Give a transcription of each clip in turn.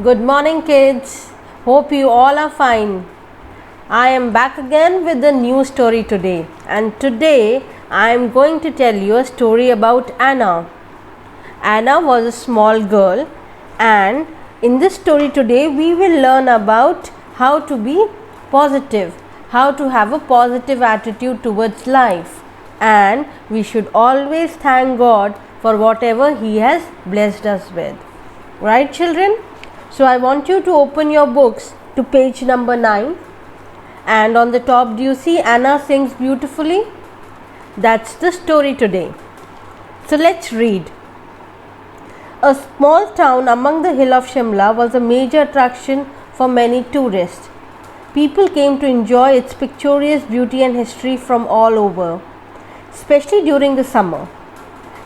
Good morning, kids. Hope you all are fine. I am back again with a new story today, and today I am going to tell you a story about Anna. Anna was a small girl, and in this story today, we will learn about how to be positive, how to have a positive attitude towards life, and we should always thank God for whatever He has blessed us with. Right, children? So I want you to open your books to page number 9, and on the top, do you see Anna sings beautifully? That's the story today. So let's read. A small town among the hill of Shimla was a major attraction for many tourists. People came to enjoy its picturesque beauty and history from all over, especially during the summer.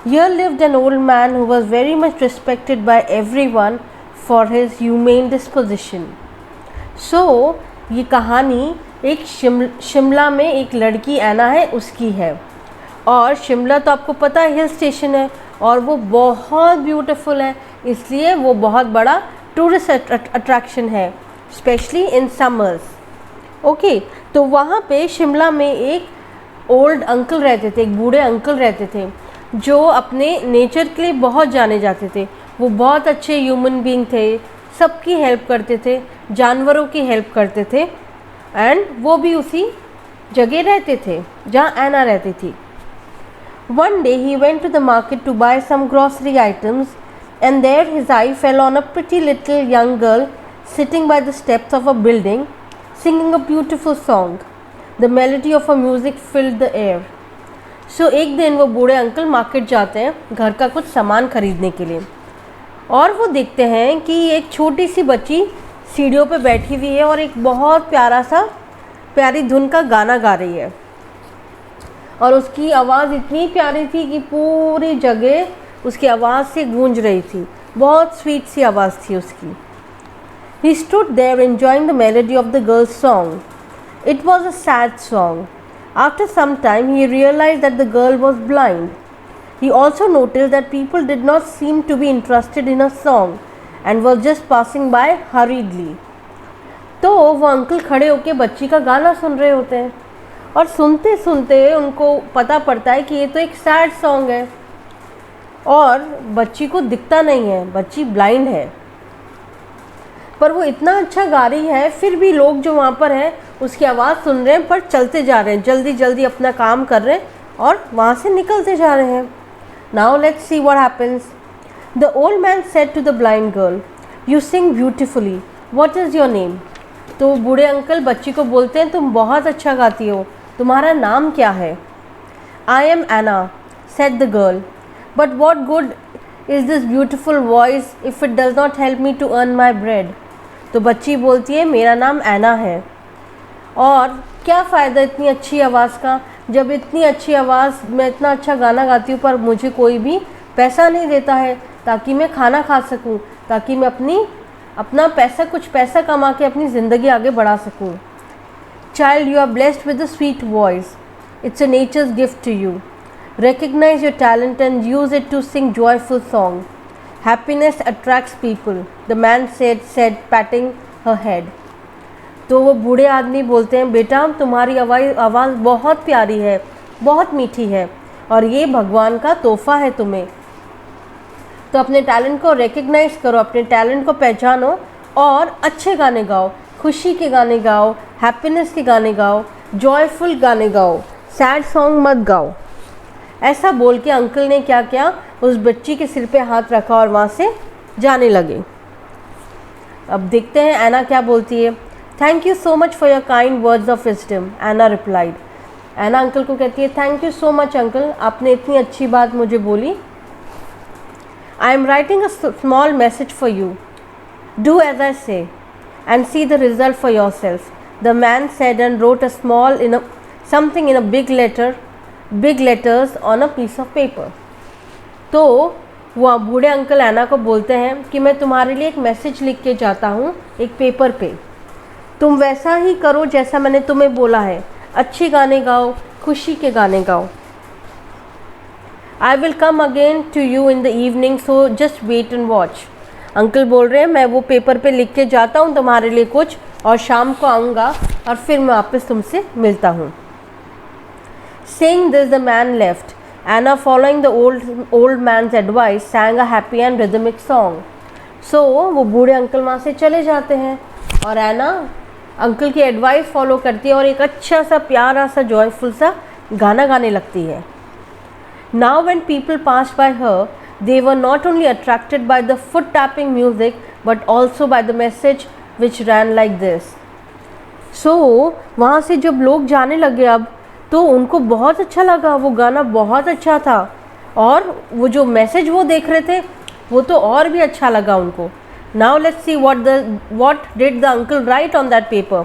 Here lived an old man who was very much respected by everyone for his humane disposition. So, ये कहानी एक शिमला में एक लड़की ऐना है उसकी है, और शिमला तो आपको पता है हिल स्टेशन है और वो बहुत ब्यूटीफुल है, इसलिए वो बहुत बड़ा टूरिस्ट अट्रैक्शन है, स्पेशली इन समर्स. ओके, तो वहाँ पे शिमला में एक ओल्ड अंकल रहते थे, एक बूढ़े अंकल रहते थे जो अपने नेचर के लिए बहुत जाने जाते थे. वो बहुत अच्छे ह्यूमन बीइंग थे, सबकी हेल्प करते थे, जानवरों की हेल्प करते थे, एंड वो भी उसी जगह रहते थे जहाँ ऐना रहती थी. One day he went to the market to buy some grocery items, and there his eye fell on a pretty little young girl sitting by the steps of a building, singing a beautiful song. The melody of her music filled the air. So एक दिन वो बूढ़े uncle market जाते हैं घर का कुछ सामान खरीदने के लिए, और वो देखते हैं कि एक छोटी सी बच्ची सीढ़ियों पे बैठी हुई है और एक बहुत प्यारी धुन का गाना गा रही है, और उसकी आवाज़ इतनी प्यारी थी कि पूरी जगह उसकी आवाज़ से गूंज रही थी. बहुत स्वीट सी आवाज़ थी उसकी. He stood there enjoying the melody of the girl's song. It was a sad song. After some time he realized that the girl was blind. He also noticed that people did not seem to be interested in her song and were just passing by hurriedly. तो वो uncle खड़े होकर बच्ची का गाना सुन रहे होते हैं, और सुनते सुनते उनको पता पड़ता है कि ये तो एक सैड सॉन्ग है और बच्ची को दिखता नहीं है, बच्ची ब्लाइंड है, पर वो इतना अच्छा गा रही है. फिर भी लोग जो वहाँ पर हैं उसकी आवाज़ सुन रहे हैं पर चलते जा रहे हैं, जल्दी जल्दी अपना काम कर रहे हैं और वहाँ से निकलते जा रहे हैं. Now let's see what happens. The old man said to the blind girl, "You sing beautifully. What is your name?" तो बूढ़े अंकल बच्ची को बोलते हैं, तुम बहुत अच्छा गाती हो, तुम्हारा नाम क्या है? I am Anna, said the girl. But what good is this beautiful voice if it does not help me to earn my bread? तो बच्ची बोलती है, मेरा नाम ऐना है, और क्या फ़ायदा इतनी अच्छी आवाज़ का, जब इतनी अच्छी आवाज़, मैं इतना अच्छा गाना गाती हूँ पर मुझे कोई भी पैसा नहीं देता है ताकि मैं खाना खा सकूँ, ताकि मैं कुछ पैसा कमा के अपनी ज़िंदगी आगे बढ़ा सकूँ. Child, you are blessed with a sweet voice. It's a nature's gift to you. Recognize your talent and use it to sing joyful song. Happiness attracts people, the man said patting her head. तो वो बूढ़े आदमी बोलते हैं, बेटा तुम्हारी आवाज़ बहुत प्यारी है, बहुत मीठी है, और ये भगवान का तोहफ़ा है तुम्हें. तो अपने टैलेंट को रिकग्नाइज़ करो, अपने टैलेंट को पहचानो और अच्छे गाने गाओ, खुशी के गाने गाओ, हैप्पीनेस के गाने गाओ, जॉयफुल गाने गाओ, सैड सॉन्ग मत गाओ. ऐसा बोल के अंकल ने क्या किया, उस बच्ची के सिर पे हाथ रखा और वहाँ से जाने लगे. अब देखते हैं ऐना क्या बोलती है. Thank you so much for your kind words of wisdom, Anna replied. Anna uncle को कहती है, thank you so much uncle, आपने इतनी अच्छी बात मुझे बोली. I am writing a small message for you. Do as I say and see the result for yourself, the man said, and wrote something in a big letters on a piece of paper. तो वो बूढ़े uncle ऐना को बोलते हैं कि मैं तुम्हारे लिए एक मैसेज लिख के जाता हूँ एक पेपर पे, तुम वैसा ही करो जैसा मैंने तुम्हें बोला है, अच्छे गाने गाओ, खुशी के गाने गाओ. I will come again to you in the evening, so just wait and watch. Uncle बोल रहे हैं मैं वो पेपर पे लिख के जाता हूँ तुम्हारे लिए कुछ, और शाम को आऊँगा और फिर मैं वापस तुमसे मिलता हूँ। Saying this, the man left. Anna, following the old man's advice, sang a happy and rhythmic song. So वो बूढ़े अंकल वहाँ से चले जाते हैं और एना अंकल की एडवाइस फॉलो करती है और एक अच्छा सा प्यारा सा जॉयफुल सा गाना गाने लगती है। Now when people passed by her, they were not only attracted by the foot tapping music but also by the message which ran like this. So वहाँ से जब लोग जाने लगे अब तो उनको बहुत अच्छा लगा, वो गाना बहुत अच्छा था और वो जो मैसेज वो देख रहे थे वो तो और भी अच्छा लगा उनको। Now let's see what did the uncle write on that paper.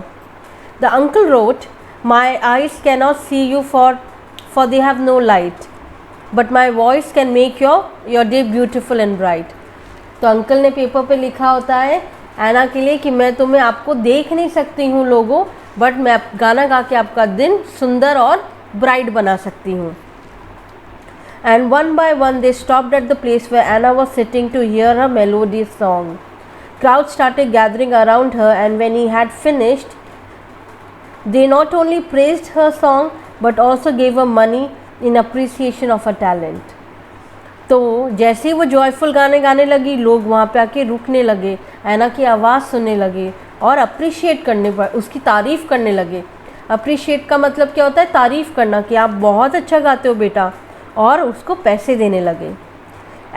The uncle wrote, "My eyes cannot see you for they have no light, but my voice can make your day beautiful and bright." तो uncle ने paper पे लिखा होता है एना के लिए कि मैं तुम्हें आपको देख नहीं सकती हूँ लोगों, बट मैं गाना गा के आपका दिन सुंदर और ब्राइट बना सकती हूँ। And one by one they stopped at the place where Anna was sitting to hear her melodious song. Crowds started gathering around her, and when he had finished, they not only praised her song but also gave her money in appreciation of her talent. तो जैसे ही वो joyful गाने गाने लगी, लोग वहाँ पे आके रुकने लगे, एना की आवाज़ सुनने लगे और अप्रिशिएट करने पर उसकी तारीफ़ करने लगे। अप्रिशिएट का मतलब क्या होता है? तारीफ़ करना, कि आप बहुत अच्छा गाते हो बेटा, और उसको पैसे देने लगे।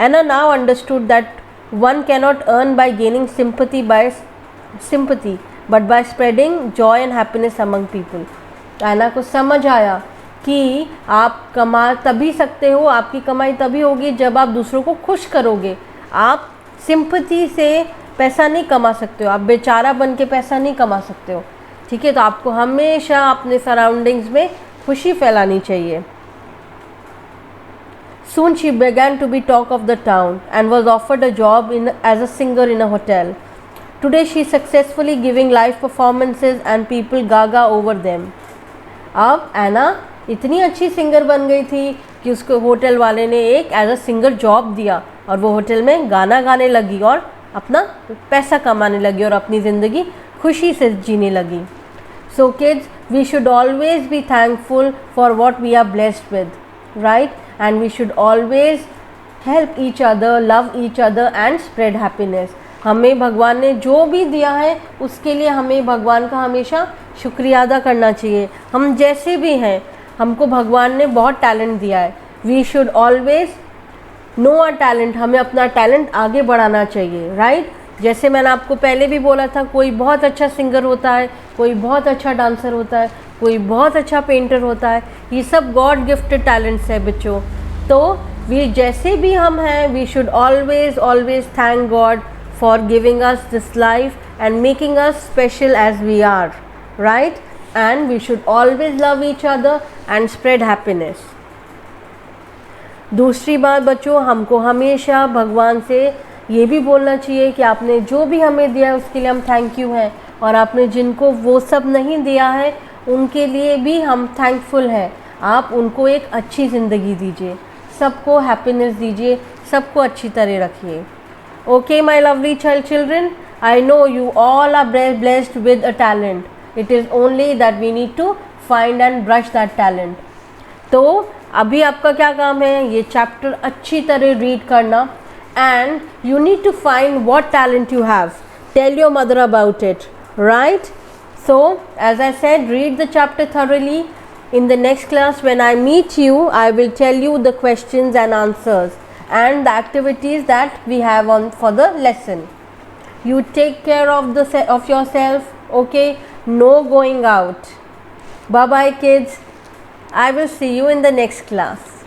Anna now understood that one cannot earn by gaining sympathy but by spreading joy and happiness among people. Anna को समझ आया कि आप कमा तभी सकते हो, आपकी कमाई तभी होगी जब आप दूसरों को खुश करोगे। आप सिंपैथी से पैसा नहीं कमा सकते हो, आप बेचारा बन के पैसा नहीं कमा सकते हो, ठीक है? तो आपको हमेशा अपने सराउंडिंग्स में खुशी फैलानी चाहिए। Soon she began to be talk of the town and was offered a job as a singer in a hotel. Today she is successfully giving live performances and people gaga over them. अब एना इतनी अच्छी singer बन गई थी कि उसको hotel वाले ने एक एज अ सिंगर जॉब दिया और वो होटल में गाना गाने लगी और अपना पैसा कमाने लगी और अपनी ज़िंदगी खुशी से जीने लगी। So kids, we should always be thankful for what we are blessed with, right? And we should always help each other, love each other and spread happiness. हमें भगवान ने जो भी दिया है उसके लिए हमें भगवान का हमेशा शुक्रिया अदा करना चाहिए। हम जैसे भी हैं, हमको भगवान ने बहुत टैलेंट दिया है। We should always know our talent, हमें अपना टैलेंट आगे बढ़ाना चाहिए, राइट? जैसे मैंने आपको पहले भी बोला था, कोई बहुत अच्छा सिंगर होता है, कोई बहुत अच्छा डांसर होता है, कोई बहुत अच्छा पेंटर होता है। ये सब गॉड गिफ्टेड टैलेंट्स है बच्चों। तो वी जैसे भी हम हैं, we should always thank God for giving us this life and making us special as we are, right? And we should always love each other and spread happiness. दूसरी बात बच्चों, हमको हमेशा भगवान से ये भी बोलना चाहिए कि आपने जो भी हमें दिया है उसके लिए हम थैंक यू हैं, और आपने जिनको वो सब नहीं दिया है उनके लिए भी हम थैंकफुल हैं। आप उनको एक अच्छी ज़िंदगी दीजिए, सबको हैप्पीनेस दीजिए, सबको अच्छी तरह रखिए। Okay my lovely children, I know you all are blessed with a talent, it is only that we need to find and brush that talent. तो अभी आपका क्या काम है? ये चैप्टर अच्छी तरह रीड करना, and you need to find what talent you have. Tell your mother about it, right? So as I said, read the chapter thoroughly. In the next class when I meet you, I will tell you the questions and answers and the activities that we have on for the lesson. You take care of yourself, okay? No going out. Bye bye kids. I will see you in the next class.